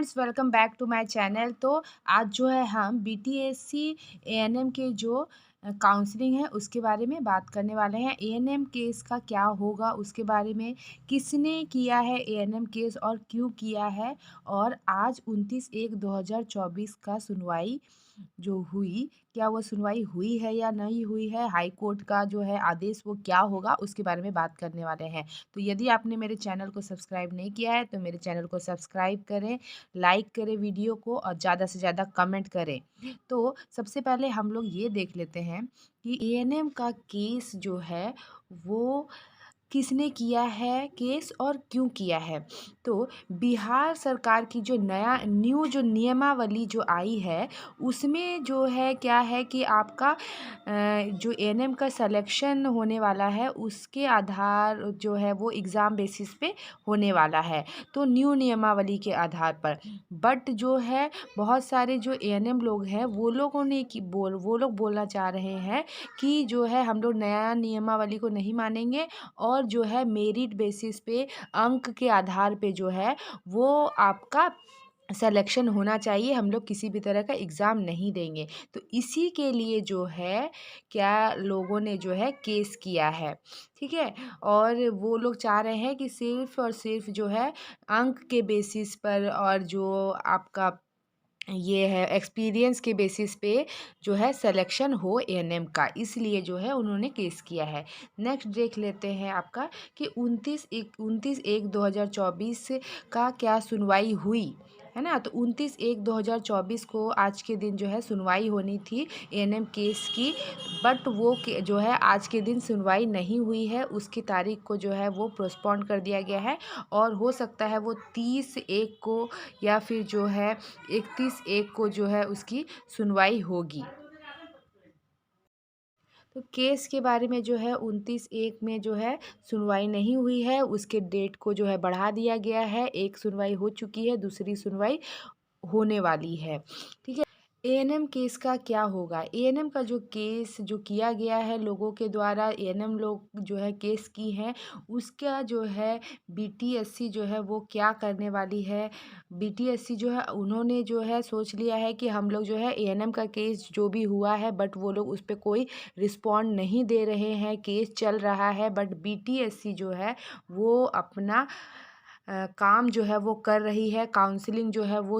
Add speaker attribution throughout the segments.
Speaker 1: Friends, welcome back to my channel. तो आज जो है हम बीटीएससी एएनएम के जो काउंसलिंग है उसके बारे में बात करने वाले हैं। एएनएम केस का क्या होगा उसके बारे में, किसने किया है एएनएम केस और क्यों किया है, और आज 29/1/2024 का सुनवाई जो हुई, क्या वो सुनवाई हुई है या नहीं हुई है, हाई कोर्ट का जो है आदेश वो क्या होगा, उसके बारे में बात करने वाले हैं। तो यदि आपने मेरे चैनल को सब्सक्राइब नहीं किया है तो मेरे चैनल को सब्सक्राइब करें, लाइक करें वीडियो को और ज़्यादा से ज़्यादा कमेंट करें। तो सबसे पहले हम लोग ये देख लेते हैं कि एएनएम का केस जो है वो किसने किया है केस और क्यों किया है। तो बिहार सरकार की जो न्यू जो नियमावली जो आई है उसमें जो है क्या है कि आपका जो एएनएम का सिलेक्शन होने वाला है उसके आधार जो है वो एग्ज़ाम बेसिस पे होने वाला है, तो न्यू नियमावली के आधार पर। बट जो है बहुत सारे जो एएनएम लोग हैं वो लोग बोलना चाह रहे हैं कि जो है हम लोग नया नियमावली को नहीं मानेंगे और जो है मेरिट बेसिस पे अंक के आधार पे जो है वो आपका सिलेक्शन होना चाहिए, हम लोग किसी भी तरह का एग्ज़ाम नहीं देंगे। तो इसी के लिए जो है क्या लोगों ने जो है केस किया है, ठीक है। और वो लोग चाह रहे हैं कि सिर्फ़ और सिर्फ जो है अंक के बेसिस पर और जो आपका ये है एक्सपीरियंस के बेसिस पे जो है सिलेक्शन हो एएनएम का, इसलिए जो है उन्होंने केस किया है। नेक्स्ट देख लेते हैं आपका कि 29/1/2024 का क्या सुनवाई हुई है ना। तो 29/1/2024 को आज के दिन जो है सुनवाई होनी थी एएनएम केस की, बट वो जो है आज के दिन सुनवाई नहीं हुई है, उसकी तारीख को जो है वो पोस्टपोन कर दिया गया है और हो सकता है वो 30/1 को या फिर जो है 31/1 को जो है उसकी सुनवाई होगी। तो केस के बारे में जो है 29/1 में जो है सुनवाई नहीं हुई है, उसके डेट को जो है बढ़ा दिया गया है। एक सुनवाई हो चुकी है, दूसरी सुनवाई होने वाली है, ठीक है। एएनएम केस का क्या होगा? एएनएम का जो केस जो किया गया है लोगों के द्वारा, एएनएम लोग जो है केस की हैं, उसका जो है बीटीएससी जो है वो क्या करने वाली है। बीटीएससी जो है उन्होंने जो है सोच लिया है कि हम लोग जो है एएनएम का केस जो भी हुआ है बट वो लोग उस पे कोई रिस्पॉन्ड नहीं दे रहे हैं, केस चल रहा है, बट बीटीएससी जो है वो अपना काम जो है वो कर रही है। काउंसलिंग जो है वो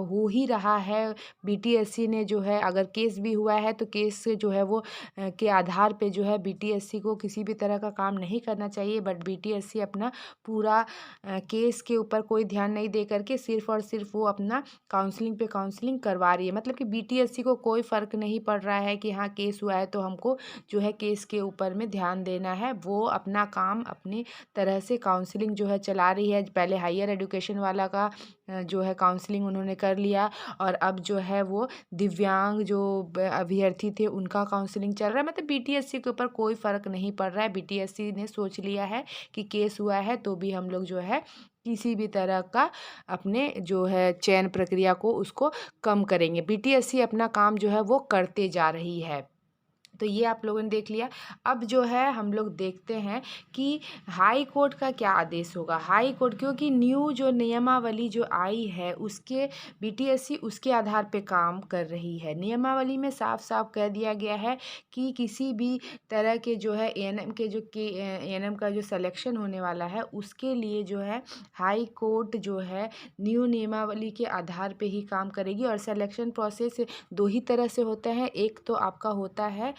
Speaker 1: हो ही रहा है। बीटीएससी ने जो है अगर केस भी हुआ है तो केस से जो है वो के आधार पे जो है बीटीएससी को किसी भी तरह का काम नहीं करना चाहिए, बट बीटीएससी अपना पूरा केस के ऊपर कोई ध्यान नहीं दे करके सिर्फ और सिर्फ वो अपना काउंसलिंग पे काउंसलिंग करवा रही है। मतलब कि बीटीएससी को कोई फ़र्क नहीं पड़ रहा है कि हाँ केस हुआ है तो हमको जो है केस के ऊपर में ध्यान देना है। वो अपना काम अपनी तरह से काउंसलिंग जो है चला रही है। पहले हायर एजुकेशन वाला का जो है काउंसलिंग उन्होंने कर लिया और अब जो है वो दिव्यांग जो अभ्यर्थी थे उनका काउंसलिंग चल रहा है। मतलब बीटीएससी के ऊपर कोई फ़र्क नहीं पड़ रहा है। बीटीएससी ने सोच लिया है कि केस हुआ है तो भी हम लोग जो है किसी भी तरह का अपने जो है चयन प्रक्रिया को उसको कम करेंगे। बीटीएससी अपना काम जो है वो करते जा रही है। तो ये आप लोगों ने देख लिया। अब जो है हम लोग देखते हैं कि हाई कोर्ट का क्या आदेश होगा। हाई कोर्ट क्योंकि न्यू जो नियमावली जो आई है उसके बीटीएससी उसके आधार पे काम कर रही है। नियमावली में साफ साफ कह दिया गया है कि किसी भी तरह के जो है एएनएम के जो के एएनएम का जो सिलेक्शन होने वाला है उसके लिए जो है हाई कोर्ट जो है न्यू नियमावली के आधार पे ही काम करेगी। और सिलेक्शन प्रोसेस दो ही तरह से होता है, एक तो आपका होता है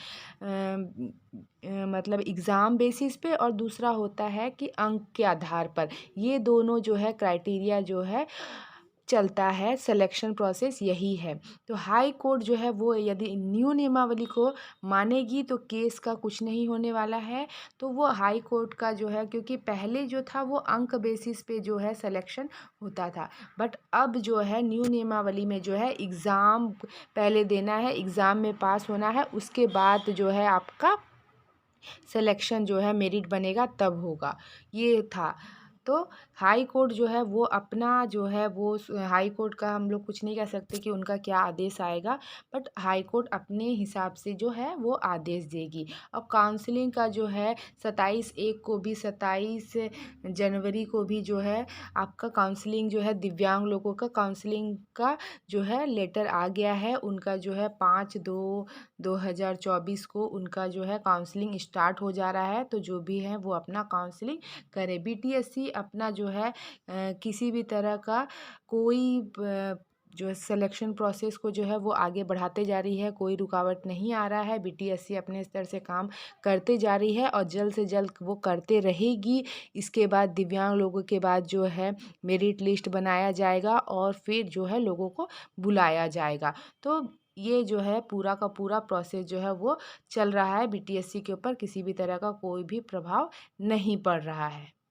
Speaker 1: मतलब एग्ज़ाम बेसिस पे और दूसरा होता है कि अंक के आधार पर। ये दोनों जो है क्राइटेरिया जो है चलता है, सिलेक्शन प्रोसेस यही है। तो हाई कोर्ट जो है वो यदि न्यू नियमावली को मानेगी तो केस का कुछ नहीं होने वाला है। तो वो हाई कोर्ट का जो है, क्योंकि पहले जो था वो अंक बेसिस पे जो है सिलेक्शन होता था, बट अब जो है न्यू नियमावली में जो है एग्ज़ाम पहले देना है, एग्ज़ाम में पास होना है, उसके बाद जो है आपका सिलेक्शन जो है मेरिट बनेगा तब होगा, ये था। तो हाई कोर्ट जो है वो अपना जो है वो हाई कोर्ट का हम लोग कुछ नहीं कह सकते कि उनका क्या आदेश आएगा, बट हाई कोर्ट अपने हिसाब से जो है वो आदेश देगी। और काउंसलिंग का जो है 27/1 को भी, 27 जनवरी को भी जो है आपका काउंसलिंग जो है दिव्यांग लोगों का काउंसलिंग का जो है लेटर आ गया है। उनका जो है 5/2/2024 को उनका जो है काउंसलिंग स्टार्ट हो जा रहा है। तो जो भी है वो अपना काउंसलिंग करें। बीटीएससी अपना जो है किसी भी तरह का कोई जो है सिलेक्शन प्रोसेस को जो है वो आगे बढ़ाते जा रही है, कोई रुकावट नहीं आ रहा है। बीटीएससी अपने स्तर से काम करते जा रही है और जल्द से जल्द वो करते रहेगी। इसके बाद दिव्यांग लोगों के बाद जो है मेरिट लिस्ट बनाया जाएगा और फिर जो है लोगों को बुलाया जाएगा। तो ये जो है पूरा का पूरा प्रोसेस जो है वो चल रहा है। बीटीएससी के ऊपर किसी भी तरह का कोई भी प्रभाव नहीं पड़ रहा है।